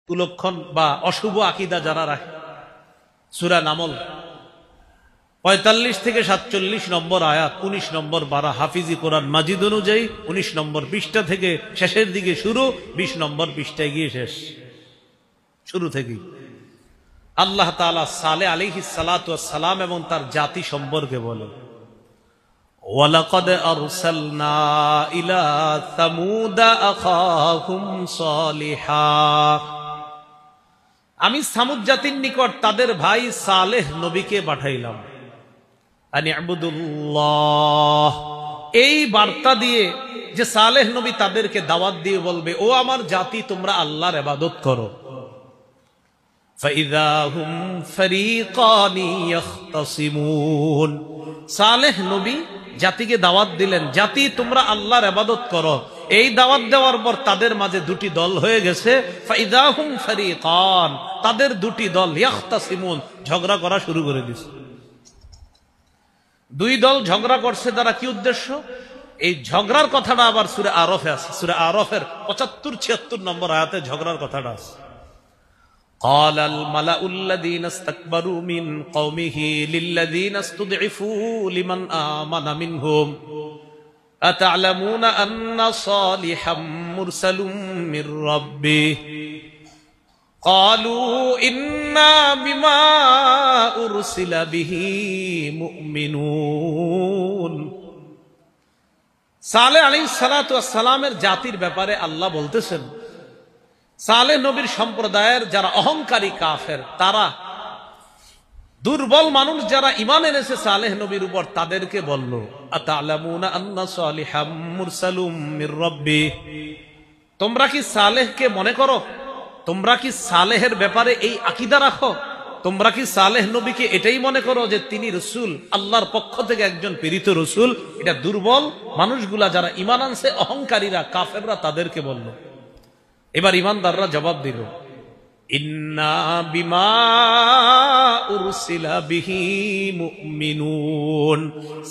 কুলক্ষণ বা অশুভ আকীদা যারা রাখে। সূরা নামল 45 থেকে 47 নম্বর আয়াত, 19 নম্বর পারা, হাফিজি কোরআন মাজিদ অনুযায়ী 19 নম্বর পৃষ্ঠা থেকে শেষের দিকে শুরু, 20 নম্বর পৃষ্ঠায় গিয়ে শেষ। শুরু থেকেই আল্লাহ তাআলা সালেহ আলাইহিস সালাতু ওয়াস সালাম এবং তার জাতি সম্পর্কে বলেন, ওয়ালাকাদ আরসালনা ইলা সামুদা আখাহুম সালিহা। আমি সামুদ জাতির নিকট তাদের ভাই সালেহ নবীকে পাঠাইলাম। আনি আবুদুল্লাহ, এই বার্তা দিয়ে যে সালেহ নবী তাদেরকে দাওয়াত দিয়ে বলবে, ও আমার জাতি তোমরা আল্লাহর ইবাদত করো। ফাইযা হুম ফারীকানি ইখতাসিমুন। সালেহ নবী জাতিকে দাওয়াত দিলেন, জাতি তোমরা আল্লাহর ইবাদত করো। এই দাওয়াত দেওয়ার পর তাদের মাঝে দুটি দল হয়ে গেছে। ফাইযা হুম ফারীকান, তাদের দুটি দল, ইখতাসিমুন, ঝগড়া করা শুরু করে দিয়েছে। দুই দল ঝগড়া করছে, দ্বারা কি উদ্দেশ্য? এই ঝগড়ার কথাটা আবার সূরা আরফে আছে। সূরা আরফের 75-76 নম্বর আয়াতে ঝগড়ার কথাটা আছে। قال الملأ الذين استكبروا من قومه للذين استضعفوا لمن آمن منهم أتعلمون أن صالحا مرسل من ربه قالوا إنا بما أرسل به مؤمنون। সালেহ আলাইহিস সালাতু ওয়াস সালামের জাতির ব্যাপারে আল্লাহ বলতেছেন, সালেহ নবীর সম্প্রদায়ের যারা অহংকারী কাফের, তারা দুর্বল মানুষ যারা ঈমান এনেছে সালেহ নবীর উপর, তাদেরকে বলল, আতা'লামুনা আন্না সালিহাম মুরসালুম মির রাব্বি। তোমরা কি সালেহকে মনে করো? তোমরা কি সালেহের ব্যাপারে এই আকীদা রাখো? তোমরা কি সালেহ নবীকে এটাই মনে করো যে তিনি রসুল, আল্লাহর পক্ষ থেকে একজন প্রেরিত রসুল? এটা দুর্বল মানুষগুলা যারা ঈমান আনছে, অহংকারীরা, কাফেররা, তাদেরকে বলল। এবার ঈমানদাররা জবাব দিল, ইন্না বিমা উরসিলা বিহি মুমিনুন।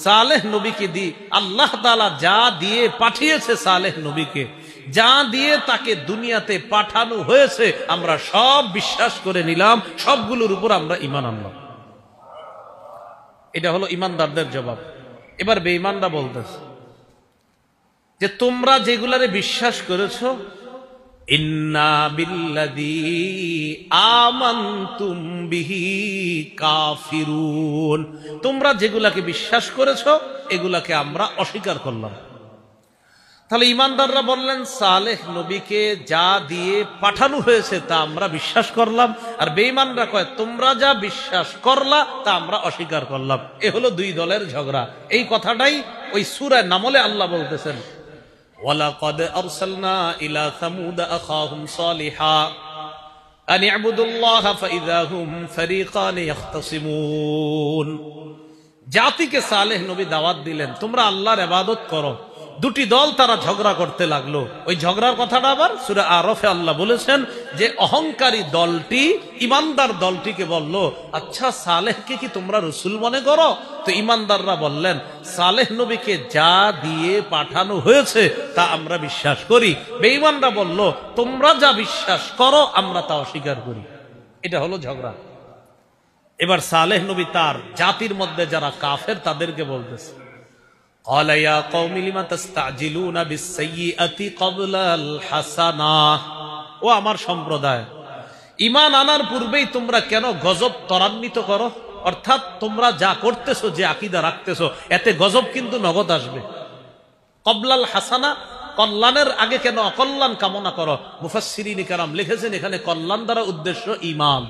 সালেহ নবীকে দি আল্লাহ তাআলা যা দিয়ে পাঠিয়েছে, সালেহ নবীকে যা দিয়ে তাকে দুনিয়াতে পাঠানো হয়েছে, আমরা সব বিশ্বাস করে নিলাম, সবগুলোর উপর আমরা ঈমান আনলাম। এটা হলো ঈমানদারদের জবাব। এবার বেঈমানরা বলতেছে যে তোমরা যেগুলারে বিশ্বাস করেছো, ইন্না বিল্লাযী আমানতুম বিহি কাফিরুন। তোমরা যেগুলাকে বিশ্বাস করেছো এগুলাকে আমরা অস্বীকার করলাম। তাহলে ঈমানদাররা বললেন, সালেহ নবীকে যা দিয়ে পাঠানো হয়েছে তা আমরা বিশ্বাস করলাম, আর বেঈমানরা কয় তোমরা যা বিশ্বাস করলা তা আমরা অস্বীকার করলাম। এ হলো দুই দলের ঝগড়া। এই কথাটাই ওই সূরা নামলে আল্লাহ বলতেছেন, ওয়ালাকাদ আরসালনা ইলা সামুদা আখাহুম সালিহা আন ইবুদুল্লাহ ফাইযা হুম ফারীকান ইখতাসিমুন। জাতিকে সালেহ নবী দাওয়াত দিলেন, তোমরা আল্লাহর ইবাদত করো। দুটি দল তারা ঝগড়া করতে লাগলো। ওই ঝগড়ার কথাটা আবার সূরা আরফে আল্লাহ বলেছেন যে অহংকারী দলটি ঈমানদার দলটিকে বলল, আচ্ছা সালেহকে কি তোমরা রসুল মনে করো? তো ঈমানদাররা বললেন, সালেহ নবীকে যা দিয়ে পাঠানো হয়েছে তা আমরা বিশ্বাস করি। বেঈমানরা বলল, তোমরা যা বিশ্বাস করো আমরা তা অস্বীকার করি। এটা হলো ঝগড়া। এবার সালেহ নবী তার জাতির মধ্যে যারা কাফের তাদেরকে বলতেছে, قال يا قوم لما تستعجلون بالسيئة قبل الحسنة। ও আমার সম্প্রদায়, ঈমান আনার পূর্বেই তোমরা কেন গজব ত্বরান্বিত করো? অর্থাৎ তোমরা যা করতেছো, যে আকীদা রাখতেছো, এতে গজব কিন্তু নগদ আসবে। কবলাল হাসানা, কল্যাণের আগে কেন অকল্যাণ কামনা করো? মুফাসসিরিন কেরাম লিখেছেন এখানে কল্যাণ দ্বারা উদ্দেশ্য ঈমান।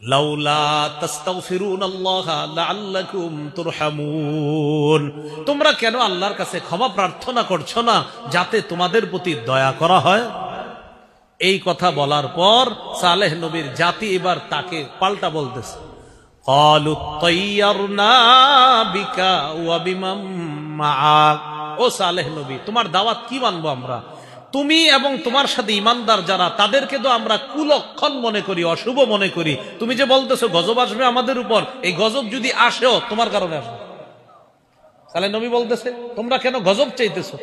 লাউলা তাস্তাগফিরুনাল্লাহ লাআল্লাকুম তুরহামুন। তোমরা কেন আল্লাহর কাছে ক্ষমা প্রার্থনা করছো না যাতে তোমাদের প্রতি দয়া করা হয়? এই কথা বলার পর সালেহ নবীর জাতি এবার তাকে পাল্টা বলতেছে, ক্বালু তাইয়ারনা বিকা ওয়া বিমান মাআক। ও সালেহ নবী, তোমার দাওয়াত কি মানবো আমরা? তুমি এবং তোমার সাথে ঈমানদার যারা, তাদেরকে তো আমরা কুলক্ষণ মনে করি, অশুভ মনে করি। তুমি যে বলতেছো গজব আসবে আমাদের উপর, এই গজব যদি আসেও তোমার কারণে আসবে। সালেহ নবী বলতেছে, তোমরা কেন গজব চাইতেছো?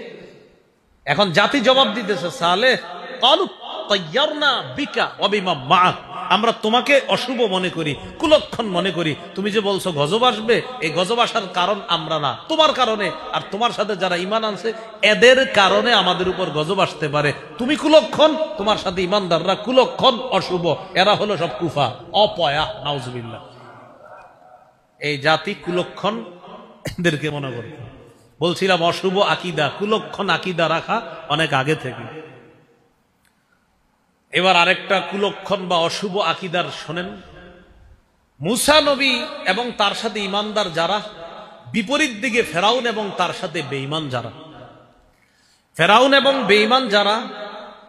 এখন জাতি জবাব দিতেছে, সালেহ ক্বালু তাইয়ারনা বিকা ওয়া বিমা মাআক, আমরা তোমাকে অশুভ মনে করি, কুলক্ষণ মনে করি। তুমি যে বলছো গজব আসবে, এই গজব আসার কারণ আমরা না, তোমার কারণে আর তোমার সাথে যারা ঈমান আনছে এদের কারণে আমাদের উপর গজব আসতে পারে। তুমি কুলক্ষণ, তোমার সাথে ঈমানদাররা কুলক্ষণ, অশুভ, এরা হলো সব কুফা, অপয়া, নাউজুবিল্লাহ। এই জাতি কুলক্ষণ এদেরকে মনে করত। বলছিলাম অশুভ আকীদা, কুলক্ষণ আকীদা রাখা অনেক আগে থেকে। এবার আরেকটা কুলক্ষণ বা অশুভ আকীদার শোনেন। মূসা নবী এবং তার সাথে ঈমানদার যারা, বিপরীত দিকে ফেরাউন এবং তার সাথে বেঈমান যারা। ফেরাউন এবং বেঈমান যারা,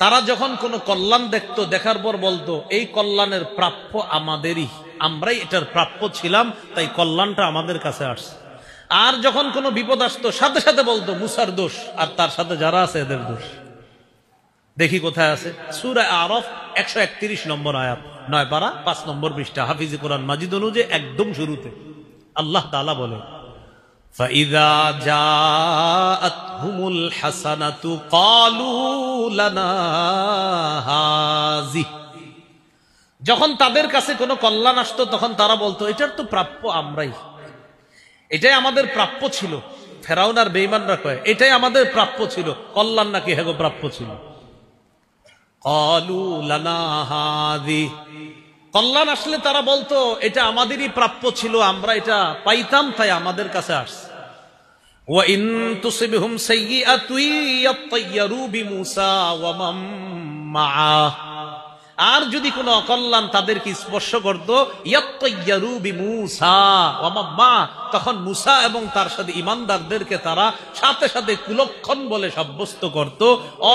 তারা যখন কোনো কল্যাণ দেখতো, দেখার পর বলতো এই কল্যাণের প্রাপ্য আমাদেরই, আমরাই এটার প্রাপ্য ছিলাম, তাই কল্যাণটা আমাদের কাছে আসছে। আর যখন কোনো বিপদ আসতো সাথে সাথে বলতো মূসার দোষ আর তার সাথে যারা আছে এদের দোষ। দেখি কোথায় আছে, সূরা আরাফ 131 নম্বর আয়াত, 9 পারা 5 নম্বর পৃষ্ঠা, হাফিজে কোরআন মাজিদ অনুযায়ী একদম শুরুতে আল্লাহ তাআলা বলে, ফাইযা জাআতহুমুল হাসানাতু ক্বালু লানা হাযি, যখন তাদের কাছে কোনো কল্যাণ আসতো তখন তারা বলতো এটার তো প্রাপ্য আমরাই, এটাই আমাদের প্রাপ্য ছিল। ফেরাউন আর বেঈমানরা কয় এটাই আমাদের প্রাপ্য ছিল, কল্যাণ নাকি হেগো প্রাপ্য ছিল। ক্বালু লানা হাযি, কল্যাণ আসলে তারা বলতো এটা আমাদেরই প্রাপ্য ছিল, আমরা এটা পাইতাম, তাই আমাদের কাছে আসছে। ওয়া ইন তুসিবহুম সাইয়্যাতুন ইয়াতায়্যারু বিমূসা ওয়া মান মাআ, আর যদি কোনো অকল্যাণ তাদেরকে স্পর্শ করত, ইয়াতায়্যারু বিমূসা ওয়া মান মাআ, তখন মূসা এবং তার সাথে ঈমানদারদেরকে তারা সাথে সাথে কুলক্ষণ বলে সাব্যস্ত করত,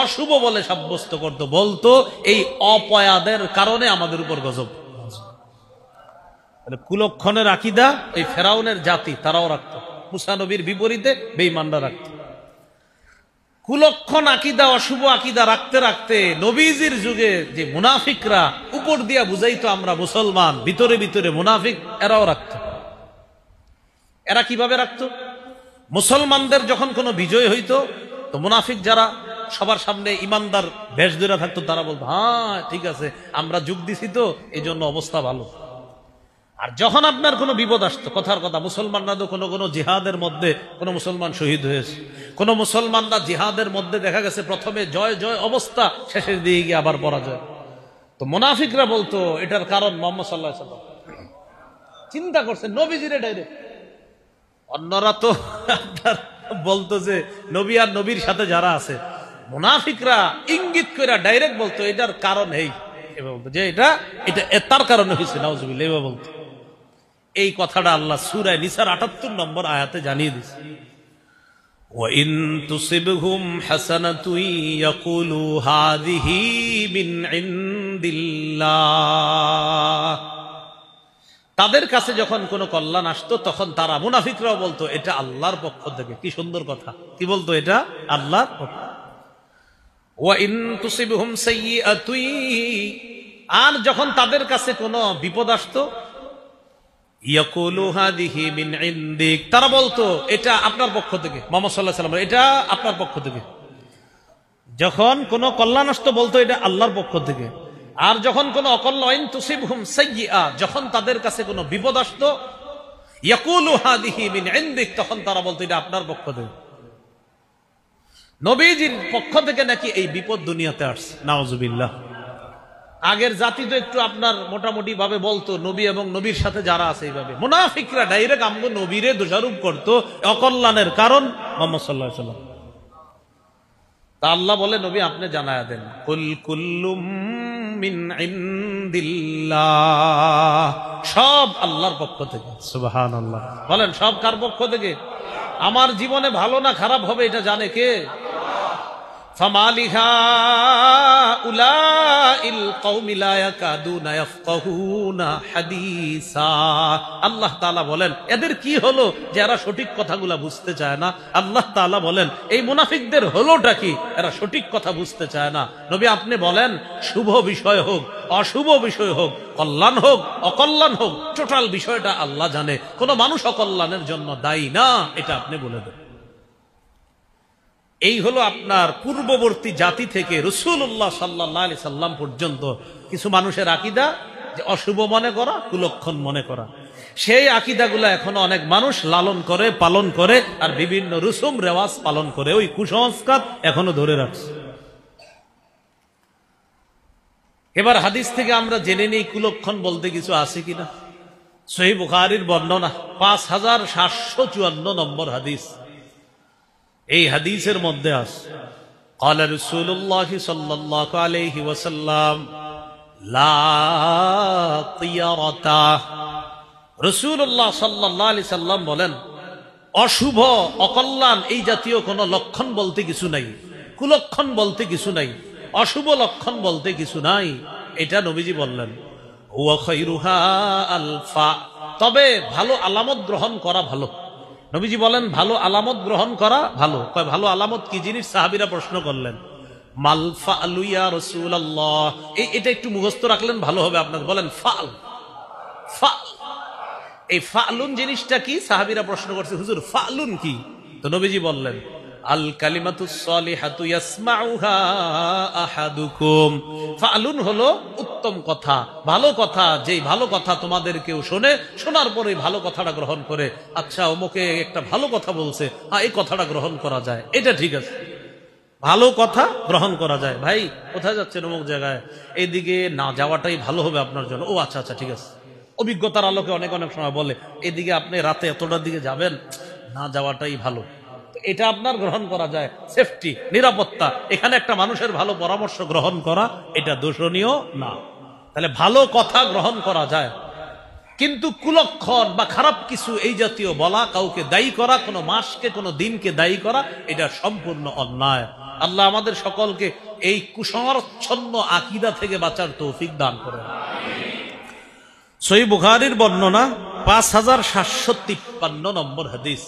অশুভ বলে সাব্যস্ত করত, বলতো এই অপয়াদের কারণে আমাদের উপর গজব। কুলক্ষণের আকীদা এই ফেরাউনের জাতি তারাও রাখত, মূসা নবীর বিপরীতে বেঈমানরা রাখত। কুলক্ষণ আকীদা, অশুভ আকীদা রাখতে রাখতে নবীজির যুগে যে মুনাফিকরা উপর দিয়া বুঝাইতো আমরা মুসলমান, ভিতরে ভিতরে মুনাফিক, এরাও রাখত। এরা কিভাবে রাখত? মুসলমানদের যখন কোনো বিজয় হইতো তো মুনাফিক যারা সবার সামনে ইমানদার বেশ ধরে থাকতো, তারা বলতো হ্যাঁ ঠিক আছে, আমরা যোগ দিছি তো এই জন্য অবস্থা ভালো। আর যখন আপনার কোনো বিপদ আসতো, কথার কথা, মুসলমানরা তো কোনো কোনো জিহাদের মধ্যে কোনো মুসলমান শহীদ হয়েছে, কোনো মুসলমানরা জিহাদের মধ্যে দেখা গেছে প্রথমে জয় জয় অবস্থা, শেষের দিকে গিয়ে আবার পরাজয়। তো মুনাফিকরা বলতো এটার কারণ মুহাম্মদ সাল্লাল্লাহু আলাইহি ওয়াসাল্লাম। চিন্তা করছে নবীজিরে ডাইরেক্ট। অন্যরা তো আপনার বলতো যে নবী আর নবীর সাথে যারা আছে, মুনাফিকরা ইঙ্গিত করে ডাইরেক্ট বলতো এটার কারণ এই, এভাবে বলতো যে এটা তার কারণে হয়েছে, নাউজুবিল্লাহ, এভাবে বলতো। এই কথাটা আল্লাহ সূরা নিসার 78 নম্বর আয়াতে জানিয়ে দিয়েছে। ওয়া ইন তুসিবহুম হাসানাতুন ইয়াকুলু হাযিহি মিন ইনদিল্লাহ, তাদের কাছে যখন কোনো কল্যাণ আসতো তখন তারা মুনাফিকরাও বলতো এটা আল্লাহর পক্ষ থেকে। কি সুন্দর কথা, কি বলতো? এটা আল্লাহর পক্ষ। ওয়া ইন তুসিবহুম সাইয়্যাতুন, আর যখন তাদের কাছে কোনো বিপদ আসতো, ইয়াকুলু হাযিহি মিন ইনদিক, তারা বলতো এটা আপনার পক্ষ থেকে, মুহাম্মদ সাল্লাল্লাহু আলাইহি ওয়াসাল্লাম, এটা আপনার পক্ষ থেকে। যখন কোনো কল্যাণ আসতো বলতো এটা আল্লাহর পক্ষ থেকে। আর যখন কোনো অকল্যাণ, তুসিবহুম সাইয়্যা, যখন তাদের কাছে কোনো বিপদ আসতো, ইয়াকুলু হাযিহি মিন ইনদিক, তখন তারা বলতো এটা আপনার পক্ষ থেকে। নবীজির পক্ষ থেকে নাকি এই বিপদ দুনিয়াতে আসছে, নাউজুবিল্লাহ। আগের জাতি তো একটু আপনার মোটামুটি ভাবে বলতো নবী এবং নবীর সাথে যারা আছে এইভাবে। মুনাফিকরা ডাইরেক্ট আমগো নবীরে দোষারোপ করতো, অকল্যাণের কারণ মুহাম্মদ সাল্লাল্লাহু আলাইহি ওয়াসাল্লাম। তা আল্লাহ বলে নবী আপনি জানায়া দেন, কুল কুল্লুম মিন ইনদিল্লাহ, সব আল্লাহর পক্ষ থেকে। সুবহানাল্লাহ, বলেন সব কার পক্ষ থেকে? আমার জীবনে ভালো না খারাপ হবে এটা জানে কে? ফামালিহা উলাইল কওমি লা ইয়াকাদুনা ইয়াফকাহুনা হাদিসা, আল্লাহ তাআলা বলেন এদের কি হলো যে এরা সঠিক কথাগুলো বুঝতে চায় না। আল্লাহ তাআলা বলেন এই মুনাফিকদের হলোটা কি, এরা সঠিক কথা বুঝতে চায় না। নবী আপনি বলেন শুভ বিষয় হোক অশুভ বিষয় হোক, কল্যাণ হোক অকল্যাণ হোক, টোটাল বিষয়টা আল্লাহ জানে, কোনো মানুষ অকল্যাণের জন্য দায়ী না, এটা আপনি বলে দেন। এই হলো আপনার পূর্ববর্তী জাতি থেকে রাসূলুল্লাহ সাল্লাল্লাহু আলাইহি সাল্লাম পর্যন্ত কিছু মানুষের আকীদা, যে অশুভ মনে করা, কুলক্ষণ মনে করা। সেই আকীদাগুলো এখনো অনেক মানুষ লালন করে, পালন করে, আর বিভিন্ন রসুম রেওয়াজ পালন করে, ওই কুসংস্কার এখনো ধরে রাখছে। এবার হাদিস থেকে আমরা জেনে নেই কুলক্ষণ বলতে কিছু আছে কিনা। সহিহ বুখারীর বর্ণনা 5754 নম্বর হাদিস। এই হাদিসের মধ্যে আছে, قال رسول الله صلى الله عليه وسلم لا طيرة। রাসূলুল্লাহ সাল্লাল্লাহু আলাইহি সাল্লাম বলেন, অশুভ, অকল্যাণ এই জাতীয় কোনো লক্ষণ বলতে কিছু নাই, কুলক্ষণ বলতে কিছু নাই, অশুভ লক্ষণ বলতে কিছু নাই। এটা নবীজি বললেন। ওয়া খায়রুহা আলফা, তবে ভালো আলামত গ্রহণ করা ভালো। নবীজি বলেন ভালো আলামত গ্রহণ করা ভালো। কয় ভালো আলামত কি জিনিস? সাহাবীরা প্রশ্ন করলেন। মাল ফালু ইয়া রাসূলুল্লাহ, এটা একটু মুখস্থ রাখলেন ভালো হবে আপনার। বলেন ফাল। ফাল, এই ফালুন জিনিসটা কি? সাহাবীরা প্রশ্ন করছে, হুজুর ফালুন কি? তো নবীজি বললেন, আল কালিমাতুস সালিহাতু ইয়াসমাউহা আহাদুকুম। ফালুন হলো উত্তম কথা, ভালো কথা। যেই ভালো কথা তোমাদের কেউ শোনে, শোনার পরে ভালো কথাটা গ্রহণ করে, আচ্ছা অমুকে একটা ভালো কথা বলছে, হ্যাঁ এই কথাটা গ্রহণ করা যায়, এটা ঠিক আছে, ভালো কথা গ্রহণ করা যায়। ভাই কোথায় যাচ্ছেন? অমুক জায়গায়, এইদিকে না যাওয়াটাই ভালো হবে আপনার জন্য। ও আচ্ছা আচ্ছা ঠিক আছে। অভিজ্ঞতার আলোকে অনেক অনেক সময় বলে, এদিকে আপনি রাতে এতটার দিকে যাবেন, না যাওয়াটাই ভালো। এটা আপনার গ্রহণ করা যায়, সেফটি, নিরাপত্তা। এখানে একটা মানুষের ভালো পরামর্শ গ্রহণ করা এটা দোষণীয় না। তাহলে ভালো কথা গ্রহণ করা যায়, কিন্তু কুলক্ষণ বা খারাপ কিছু এই জাতীয় বলা, কাউকে দায়ী করা, কোনো মাসকে কোনো দিনকে দায়ী করা, এটা সম্পূর্ণ অন্যায়। আল্লাহ আমাদের সকলকে এই কুসংচ্ছন্ন আকীদা থেকে বাঁচার তৌফিক দান করেন। সহিহ বুখারীর বর্ণনা 5753 নম্বর হাদিস।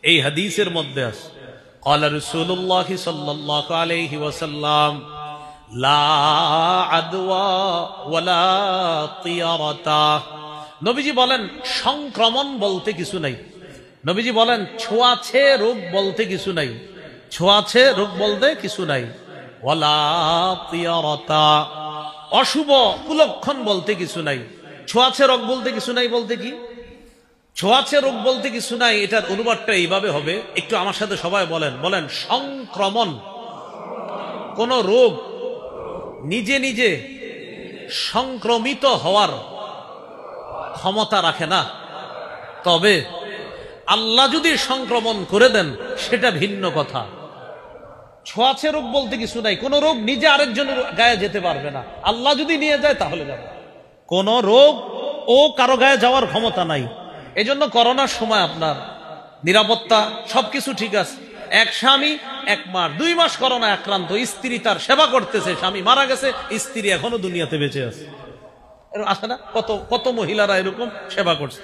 এই হাদিসের মধ্যে আছে, قال رسول الله صلى الله عليه وسلم لا عدوى ولا طيرة। নবীজি বলেন সংক্রমণ বলতে কিছু নাই। নবীজি বলেন ছোঁয়াছে রোগ বলতে কিছু নাই, ছোঁয়াছে রোগ বলতে কিছু নাই। ওয়ালা তিয়ারাতা, অশুভ কুলক্ষণ বলতে কিছু নাই। ছোঁয়াছে রোগ বলতে কিছু নাই বলতে কি? ছোঁয়াছে রোগ বলতে কিছু নাই, এটার অনুবাদটা এইভাবে হবে, একটু আমার সাথে সবাই বলেন, বলেন সংক্রমণ। কোন রোগ নিজে নিজে সংক্রমিত হওয়ার ক্ষমতা রাখে না, তবে আল্লাহ যদি সংক্রমণ করে দেন সেটা ভিন্ন কথা। ছোঁয়াছে রোগ বলতে কিছু নাই, কোন রোগ নিজে আরেকজনের গায়ে যেতে পারবে না, আল্লাহ যদি নিয়ে যায় তাহলে যাবে। কোন রোগ ও কারো গায়ে যাওয়ার ক্ষমতা নাই। এজন্য করোনার সময় আপনার নিরাপত্তা সবকিছু ঠিক আছে। এক স্বামী 1 মাস 2 মাস করোনা আক্রান্ত, স্ত্রী তার সেবা করতেছে, স্বামী মারা গেছে, স্ত্রী এখনো দুনিয়াতে বেঁচে আছে। আছে না? কত কত মহিলারা এরকম সেবা করছে।